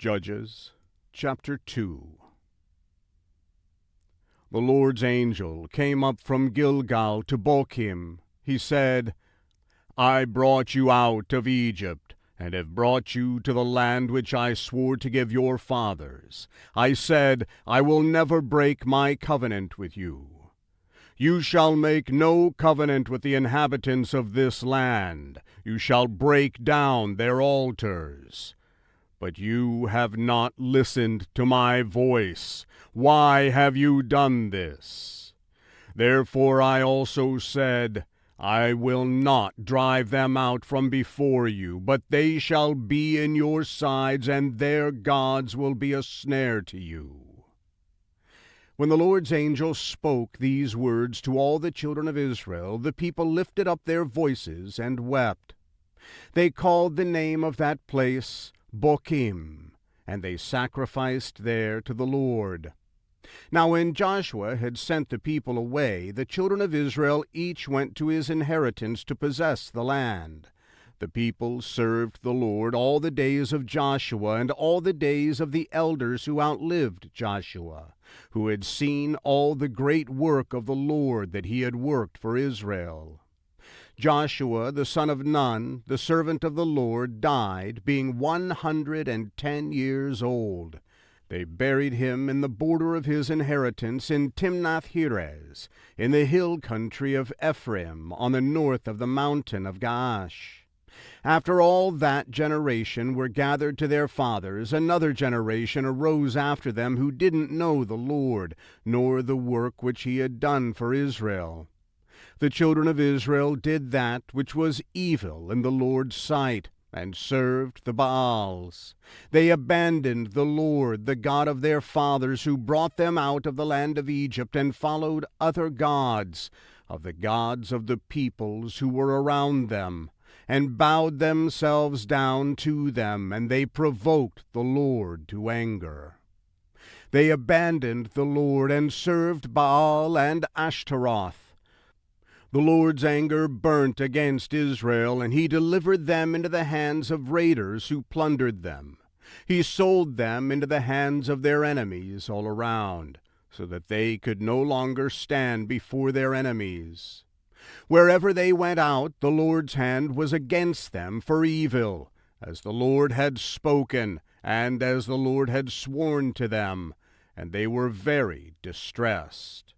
Judges chapter 2. The Lord's angel came up from Gilgal to Bochim. He said, I brought you out of Egypt, and have brought you to the land which I swore to give your fathers. I said, I will never break my covenant with you. You shall make no covenant with the inhabitants of this land. You shall break down their altars. But you have not listened to my voice. Why have you done this? Therefore I also said, I will not drive them out from before you, but they shall be in your sides, and their gods will be a snare to you. When the Lord's angel spoke these words to all the children of Israel, the people lifted up their voices and wept. They called the name of that place Bochim, and they sacrificed there to the Lord. Now when Joshua had sent the people away, the children of Israel each went to his inheritance to possess the land. The people served the Lord all the days of Joshua and all the days of the elders who outlived Joshua, who had seen all the great work of the Lord that he had worked for Israel. Joshua the son of Nun, the servant of the Lord, died, being 110 years old. They buried him in the border of his inheritance in Timnath-Heres, in the hill country of Ephraim, on the north of the mountain of Gaash. After all that generation were gathered to their fathers, another generation arose after them who didn't know the Lord, nor the work which he had done for Israel. The children of Israel did that which was evil in the Lord's sight, and served the Baals. They abandoned the Lord, the God of their fathers, who brought them out of the land of Egypt, and followed other gods, of the gods of the peoples who were around them, and bowed themselves down to them, and they provoked the Lord to anger. They abandoned the Lord, and served Baal and Ashtaroth. The Lord's anger burnt against Israel, and he delivered them into the hands of raiders who plundered them. He sold them into the hands of their enemies all around, so that they could no longer stand before their enemies. Wherever they went out, the Lord's hand was against them for evil, as the Lord had spoken, and as the Lord had sworn to them, and they were very distressed.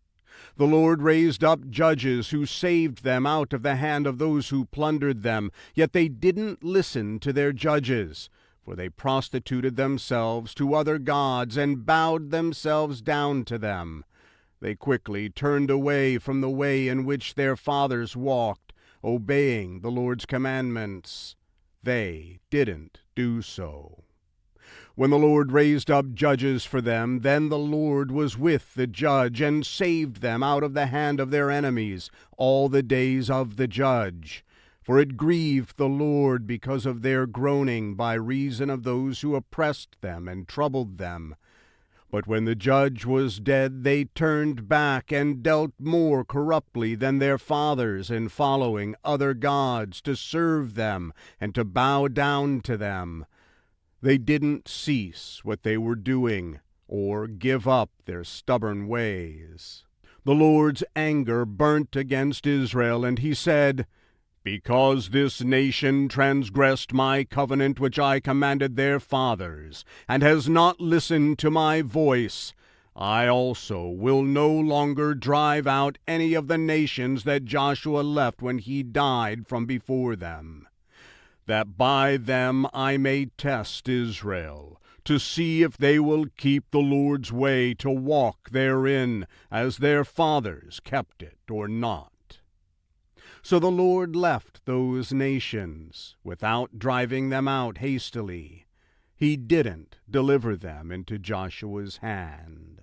The Lord raised up judges who saved them out of the hand of those who plundered them, yet they didn't listen to their judges, for they prostituted themselves to other gods and bowed themselves down to them. They quickly turned away from the way in which their fathers walked, obeying the Lord's commandments. They didn't do so. When the Lord raised up judges for them, then the Lord was with the judge, and saved them out of the hand of their enemies all the days of the judge. For it grieved the Lord because of their groaning by reason of those who oppressed them and troubled them. But when the judge was dead, they turned back and dealt more corruptly than their fathers, in following other gods to serve them and to bow down to them. They didn't cease what they were doing, or give up their stubborn ways. The Lord's anger burnt against Israel, and he said, Because this nation transgressed my covenant which I commanded their fathers, and has not listened to my voice, I also will no longer drive out any of the nations that Joshua left when he died from before them, that by them I may test Israel, to see if they will keep the Lord's way to walk therein, as their fathers kept it, or not. So the Lord left those nations, without driving them out hastily. He didn't deliver them into Joshua's hand.